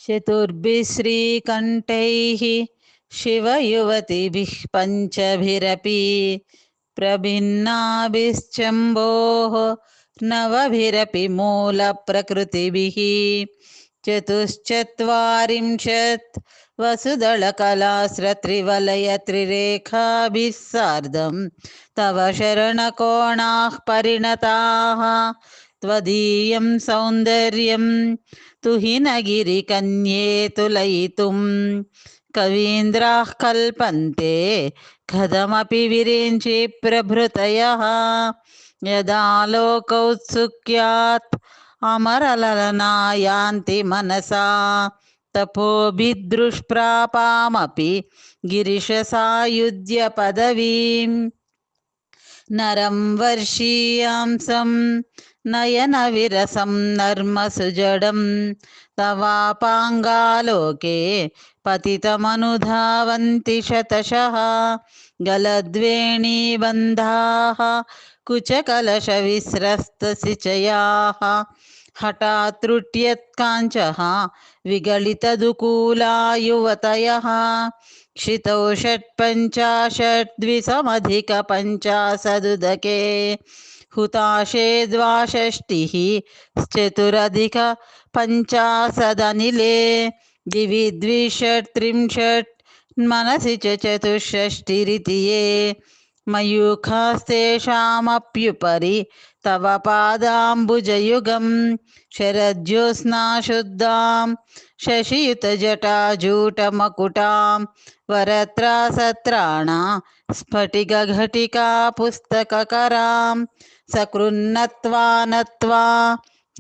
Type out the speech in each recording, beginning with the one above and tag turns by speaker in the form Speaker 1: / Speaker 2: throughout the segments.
Speaker 1: चतुर्भिः श्रीकण्ठैः शिवयुवतिभिः पञ्चभिरपि प्रभिन्नाभिश्चम्बोः नवभिरपि मूलप्रकृतिभिः चतुश्चत्वारिंशत् वसुदलकलास्रत्रिवलयत्रिरेखाभिः सार्धं तव शरणकोणाः परिणताः त्वदीयं सौन्दर्यं तुहिनगिरिकन्ये तुलयितुं कवीन्द्राः कल्पन्ते कथमपि विरिञ्चि प्रभृतयः यदा लोकौत्सुक्यात् अमरललना यान्ति मनसा तपोभिदृष्प्रापामपि गिरिशसायुज्य पदवीं नरं वर्षीयांसं नयनविरसं नर्मसुजडं तवापाङ्गालोके पतितमनुधावन्ति शतशः गलद्वेणीबन्धाः कुचकलशविस्रस्तसिचयाः हठात् त्रुट्यत्काञ्चः विगलितदुकूला युवतयः क्षितौ षट्पञ्चाशद्विसमधिकपञ्चाशदुदके हुताशे द्वाषष्टिः चतुरधिकपञ्चाशदनिले दिवि द्विषट्त्रिंशत् मनसि च चतुष्षष्टिरिति ये मयूखास्तेषामप्युपरि तव पादाम्बुजयुगं शरज्योत्स्नाशुद्धां शशियुतजटाजूटमकुटां वरत्रासत्राणा स्फटिकघटिका पुस्तककरां सकृन्नत्वा नत्वा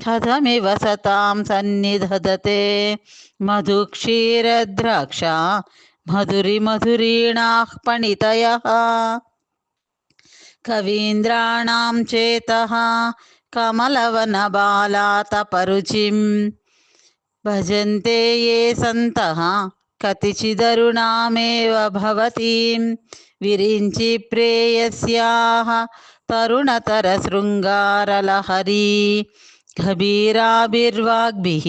Speaker 1: कथमिव सतां सन्निधदते मधुक्षीरद्राक्षा मधुरिमधुरीणाः पणितयः कवीन्द्राणां चेतः कमलवनबालातपरुचिं भजन्ते ये सन्तः कतिचिदरुणामेव भवतीं विरिञ्चि प्रेयस्याः तरुणतरशृङ्गारलहरी कबीराभिर्वाग्भिः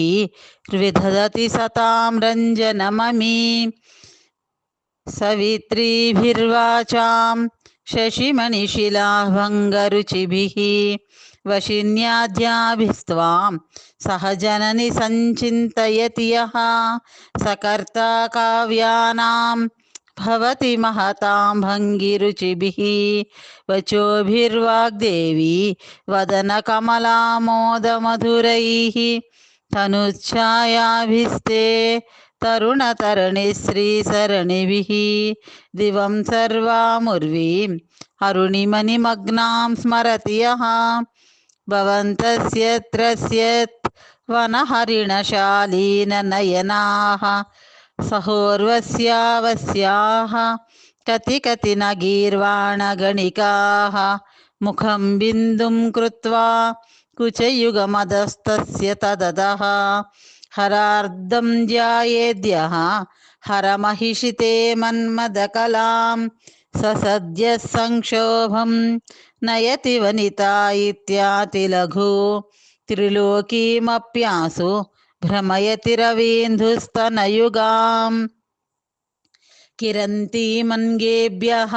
Speaker 1: विदधति सतां रञ्जनममी सवित्रीभिर्वाचां शशिमणिशिलाभङ्गरुचिभिः वशिन्याद्याभिस्त्वां सहजननि सञ्चिन्तयति यः सकर्ता काव्यानां भवति महतां भङ्गिरुचिभिः वचोभिर्वाग्देवी वदनकमलामोदमधुरैः तनुच्छायाभिस्ते तरुणतरणिश्रीसरणिभिः दिवं सर्वामुर्वीं अरुणिमनिमग्नां स्मरति यः भवन्तस्यत्रस्यत् वनहरिणशालीननयनाः सहोर्वस्यावस्याः कति न गीर्वाणगणिकाः मुखं बिन्दुं कृत्वा कुचयुगमदस्तस्य तदतः हरार्धं ध्यायेद्यः हरमहिषिते मन्मदकलां ससद्यः संक्षोभं नयति वनिता इत्यातिलघु त्रिलोकीमप्यासु भ्रमयति रवीन्धुस्तनयुगाम् किरन्तीमन्गेभ्यः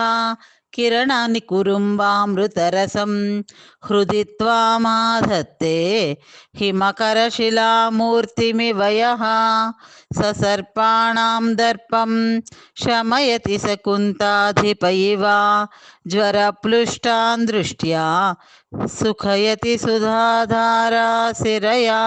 Speaker 1: किरणानि कुरुम्बामृतरसं हृदि त्वामाधत्ते हिमकरशिलामूर्तिमिव यः ससर्पाणां दर्पं शमयति सकुन्ताधिप इव ज्वरप्लुष्टान् दृष्ट्या सुखयति सुधाधारा शिरया।